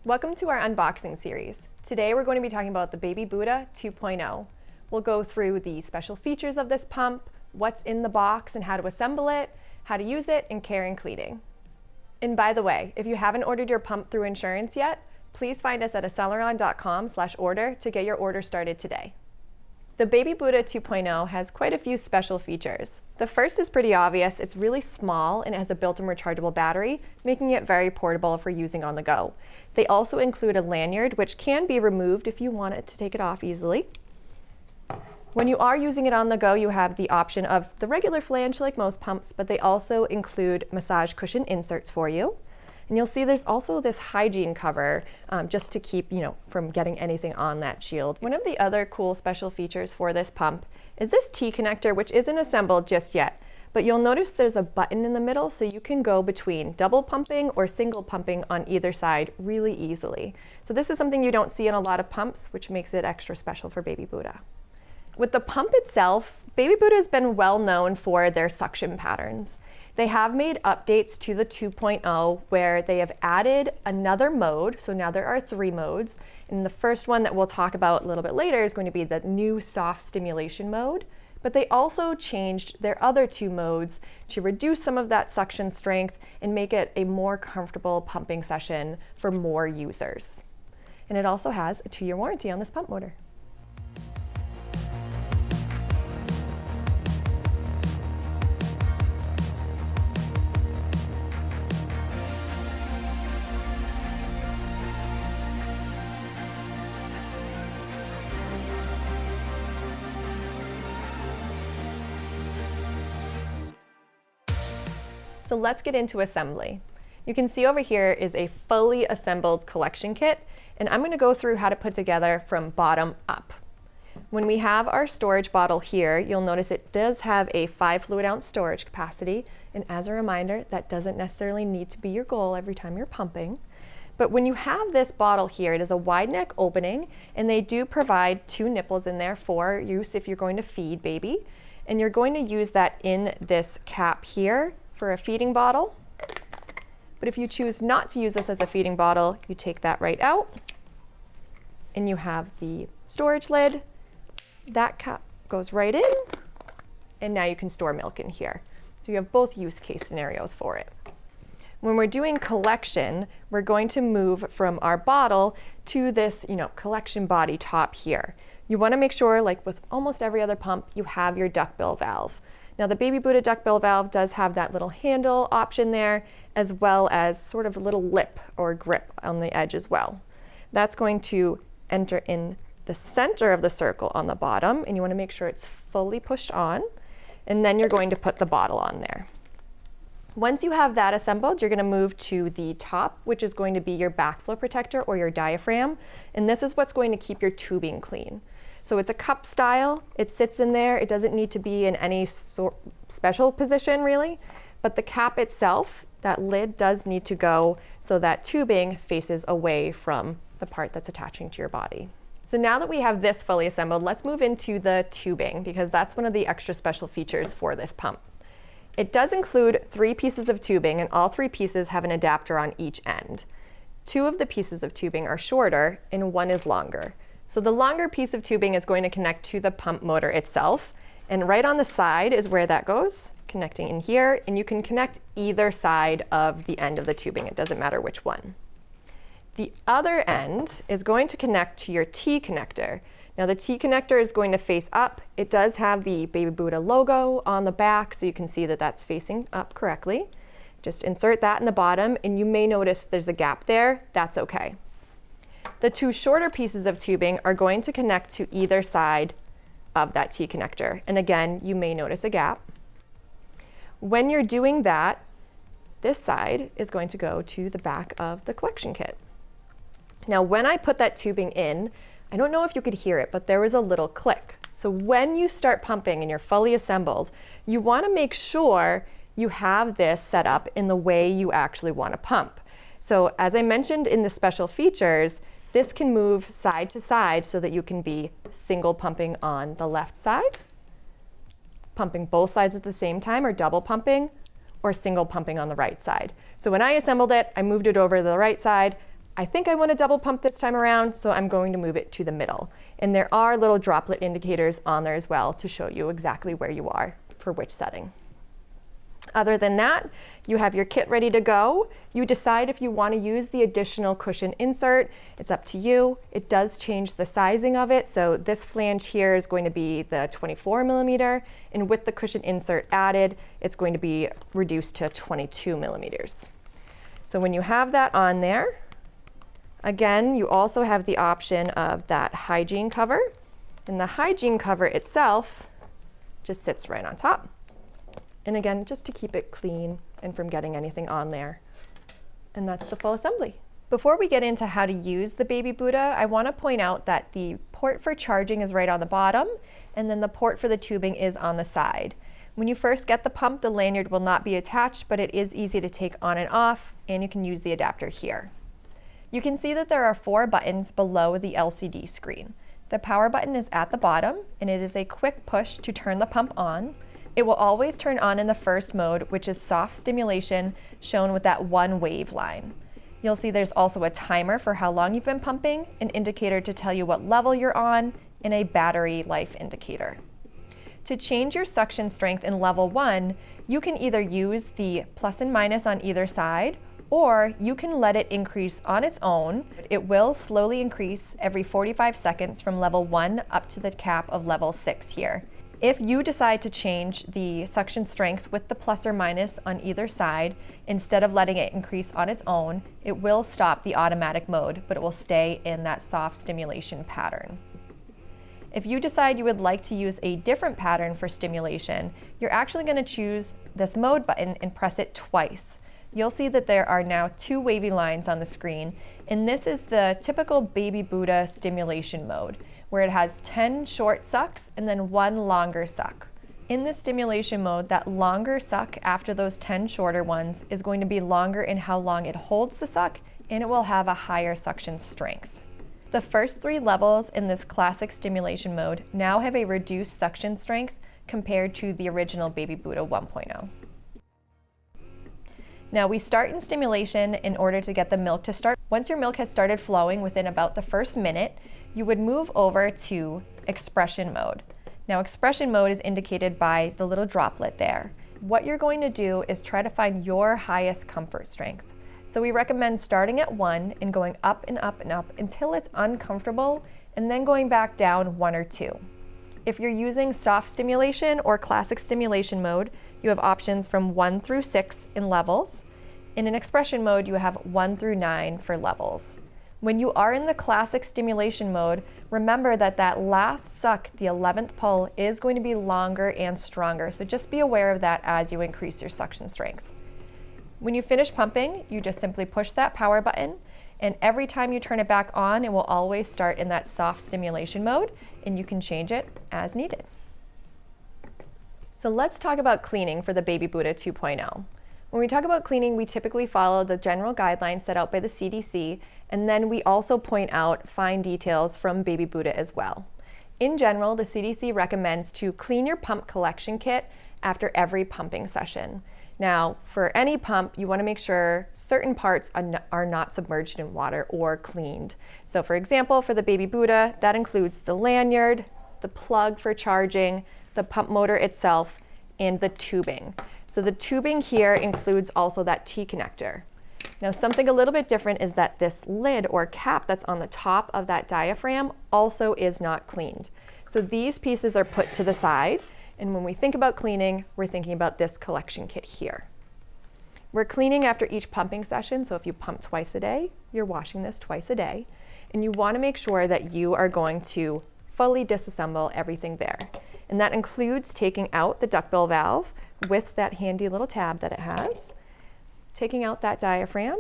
Welcome to our unboxing series. Today we're going to be talking about the BabyBuddha 2.0. We'll go through the special features of this pump, what's in the box and how to assemble it, how to use it, and care and cleaning. And by the way, if you haven't ordered your pump through insurance yet, please find us at aceleron.com/order to get your order started today. The BabyBuddha 2.0 has quite a few special features. The first is pretty obvious. It's really small and it has a built-in rechargeable battery, making it very portable for using on the go. They also include a lanyard, which can be removed if you want it to take it off easily. When you are using it on the go, you have the option of the regular flange like most pumps, but they also include massage cushion inserts for you. And you'll see there's also this hygiene cover just to keep, from getting anything on that shield. One of the other cool special features for this pump is this T-connector, which isn't assembled just yet. But you'll notice there's a button in the middle, so you can go between double pumping or single pumping on either side really easily. So this is something you don't see in a lot of pumps, which makes it extra special for BabyBuddha. With the pump itself, BabyBuddha has been well known for their suction patterns. They have made updates to the 2.0 where they have added another mode, so now there are 3 modes. And the first one that we'll talk about a little bit later is going to be the new soft stimulation mode. But they also changed their other 2 modes to reduce some of that suction strength and make it a more comfortable pumping session for more users. And it also has a 2-year warranty on this pump motor. So let's get into assembly. You can see over here is a fully assembled collection kit, and I'm going to go through how to put together from bottom up. When we have our storage bottle here, you'll notice it does have a 5 fluid ounce storage capacity, and as a reminder, that doesn't necessarily need to be your goal every time you're pumping. But when you have this bottle here, it is a wide neck opening, and they do provide 2 nipples in there for use if you're going to feed baby. And you're going to use that in this cap here for a feeding bottle. But if you choose not to use this as a feeding bottle, you take that right out and you have the storage lid. That cap goes right in, and now you can store milk in here. So you have both use case scenarios for it. When we're doing collection, we're going to move from our bottle to this, collection body top here. You want to make sure, like with almost every other pump, you have your duckbill valve. Now the BabyBuddha duckbill valve does have that little handle option there, as well as sort of a little lip or grip on the edge as well. That's going to enter in the center of the circle on the bottom, and you want to make sure it's fully pushed on, and then you're going to put the bottle on there. Once you have that assembled, you're going to move to the top, which is going to be your backflow protector or your diaphragm, and this is what's going to keep your tubing clean. So it's a cup style, it sits in there, it doesn't need to be in any special position really, but the cap itself, that lid does need to go so that tubing faces away from the part that's attaching to your body. So now that we have this fully assembled, let's move into the tubing, because that's one of the extra special features for this pump. It does include 3 pieces of tubing, and all 3 pieces have an adapter on each end. 2 of the pieces of tubing are shorter and 1 is longer. So the longer piece of tubing is going to connect to the pump motor itself, and right on the side is where that goes, connecting in here, and you can connect either side of the end of the tubing. It doesn't matter which one. The other end is going to connect to your T connector. Now the T connector is going to face up. It does have the BabyBuddha logo on the back, so you can see that that's facing up correctly. Just insert that in the bottom, and you may notice there's a gap there. That's okay. The 2 shorter pieces of tubing are going to connect to either side of that T connector. And again, you may notice a gap. When you're doing that, this side is going to go to the back of the collection kit. Now, when I put that tubing in, I don't know if you could hear it, but there was a little click. So when you start pumping and you're fully assembled, you want to make sure you have this set up in the way you actually want to pump. So as I mentioned in the special features, this can move side to side so that you can be single pumping on the left side, pumping both sides at the same time, or double pumping, or single pumping on the right side. So when I assembled it, I moved it over to the right side. I think I want to double pump this time around, so I'm going to move it to the middle. And there are little droplet indicators on there as well to show you exactly where you are for which setting. Other than that, you have your kit ready to go. You decide if you want to use the additional cushion insert. It's up to you. It does change the sizing of it. So this flange here is going to be the 24 millimeter, and with the cushion insert added, it's going to be reduced to 22 millimeters. So when you have that on there, again, you also have the option of that hygiene cover, and the hygiene cover itself just sits right on top. And again, just to keep it clean and from getting anything on there. And that's the full assembly. Before we get into how to use the BabyBuddha, I want to point out that the port for charging is right on the bottom, and then the port for the tubing is on the side. When you first get the pump, the lanyard will not be attached, but it is easy to take on and off, and you can use the adapter here. You can see that there are 4 buttons below the LCD screen. The power button is at the bottom, and it is a quick push to turn the pump on. It will always turn on in the first mode, which is soft stimulation, shown with that 1 wave line. You'll see there's also a timer for how long you've been pumping, an indicator to tell you what level you're on, and a battery life indicator. To change your suction strength in level 1, you can either use the plus and minus on either side, or you can let it increase on its own. It will slowly increase every 45 seconds from level 1 up to the cap of level 6 here. If you decide to change the suction strength with the plus or minus on either side, instead of letting it increase on its own, it will stop the automatic mode, but it will stay in that soft stimulation pattern. If you decide you would like to use a different pattern for stimulation, you're actually going to choose this mode button and press it twice. You'll see that there are now 2 wavy lines on the screen, and this is the typical BabyBuddha stimulation mode, where it has 10 short sucks and then 1 longer suck. In the stimulation mode, that longer suck after those 10 shorter ones is going to be longer in how long it holds the suck, and it will have a higher suction strength. The first 3 levels in this classic stimulation mode now have a reduced suction strength compared to the original BabyBuddha 1.0. Now we start in stimulation in order to get the milk to start. Once your milk has started flowing within about the first minute, you would move over to expression mode. Now expression mode is indicated by the little droplet there. What you're going to do is try to find your highest comfort strength. So we recommend starting at 1 and going up and up and up until it's uncomfortable, and then going back down 1 or 2. If you're using soft stimulation or classic stimulation mode, you have options from 1 through 6 in levels. In an expression mode, you have 1 through 9 for levels. When you are in the classic stimulation mode, remember that that last suck, the 11th pull, is going to be longer and stronger. So just be aware of that as you increase your suction strength. When you finish pumping, you just simply push that power button, and every time you turn it back on, it will always start in that soft stimulation mode, and you can change it as needed. So let's talk about cleaning for the BabyBuddha 2.0. When we talk about cleaning, we typically follow the general guidelines set out by the CDC, and then we also point out fine details from BabyBuddha as well. In general, the CDC recommends to clean your pump collection kit after every pumping session. Now, for any pump, you want to make sure certain parts are not submerged in water or cleaned. So for example, for the BabyBuddha, that includes the lanyard, the plug for charging, the pump motor itself, and the tubing. So the tubing here includes also that T-connector. Now something a little bit different is that this lid or cap that's on the top of that diaphragm also is not cleaned. So these pieces are put to the side, and when we think about cleaning, we're thinking about this collection kit here. We're cleaning after each pumping session, so if you pump twice a day, you're washing this twice a day, and you want to make sure that you are going to fully disassemble everything there. And that includes taking out the duckbill valve with that handy little tab that it has, taking out that diaphragm,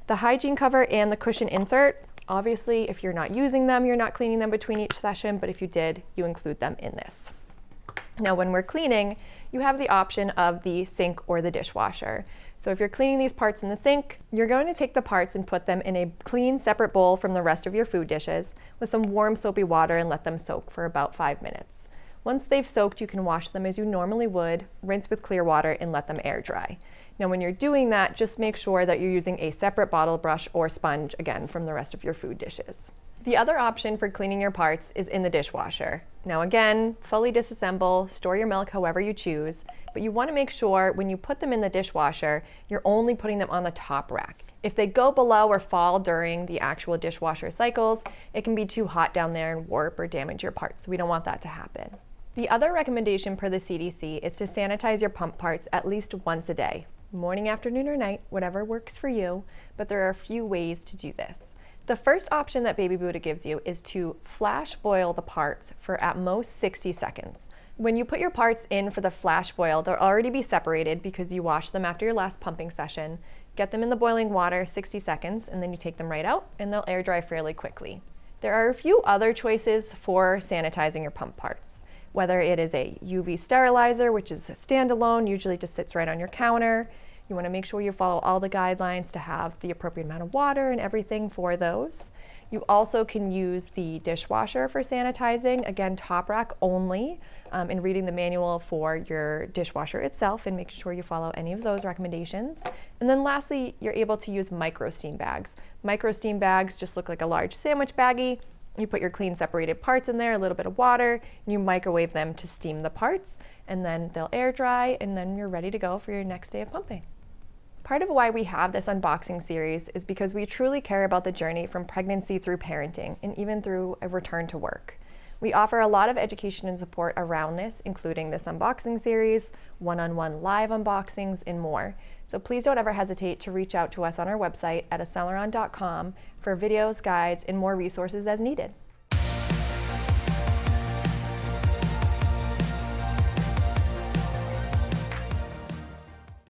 the hygiene cover and the cushion insert. Obviously, if you're not using them, you're not cleaning them between each session, but if you did, you include them in this. Now, when we're cleaning, you have the option of the sink or the dishwasher. So if you're cleaning these parts in the sink, you're going to take the parts and put them in a clean, separate bowl from the rest of your food dishes with some warm, soapy water and let them soak for about 5 minutes. Once they've soaked, you can wash them as you normally would, rinse with clear water, and let them air dry. Now when you're doing that, just make sure that you're using a separate bottle brush or sponge, again, from the rest of your food dishes. The other option for cleaning your parts is in the dishwasher. Now again, fully disassemble, store your milk however you choose, but you want to make sure when you put them in the dishwasher, you're only putting them on the top rack. If they go below or fall during the actual dishwasher cycles, it can be too hot down there and warp or damage your parts, so we don't want that to happen. The other recommendation per the CDC is to sanitize your pump parts at least once a day, morning, afternoon, or night, whatever works for you, but there are a few ways to do this. The first option that BabyBuddha gives you is to flash boil the parts for at most 60 seconds. When you put your parts in for the flash boil, they'll already be separated because you washed them after your last pumping session. Get them in the boiling water 60 seconds, and then you take them right out, and they'll air dry fairly quickly. There are a few other choices for sanitizing your pump parts. Whether it is a UV sterilizer, which is a standalone, usually just sits right on your counter. You want to make sure you follow all the guidelines to have the appropriate amount of water and everything for those. You also can use the dishwasher for sanitizing, again, top rack only, and reading the manual for your dishwasher itself and making sure you follow any of those recommendations. And then lastly, you're able to use micro steam bags. Micro steam bags just look like a large sandwich baggie. You put your clean separated parts in there, a little bit of water, and you microwave them to steam the parts, and then they'll air dry, and then you're ready to go for your next day of pumping. Part of why we have this unboxing series is because we truly care about the journey from pregnancy through parenting and even through a return to work. We offer a lot of education and support around this, including this unboxing series, one-on-one live unboxings, and more. So please don't ever hesitate to reach out to us on our website at aceleron.com for videos, guides, and more resources as needed.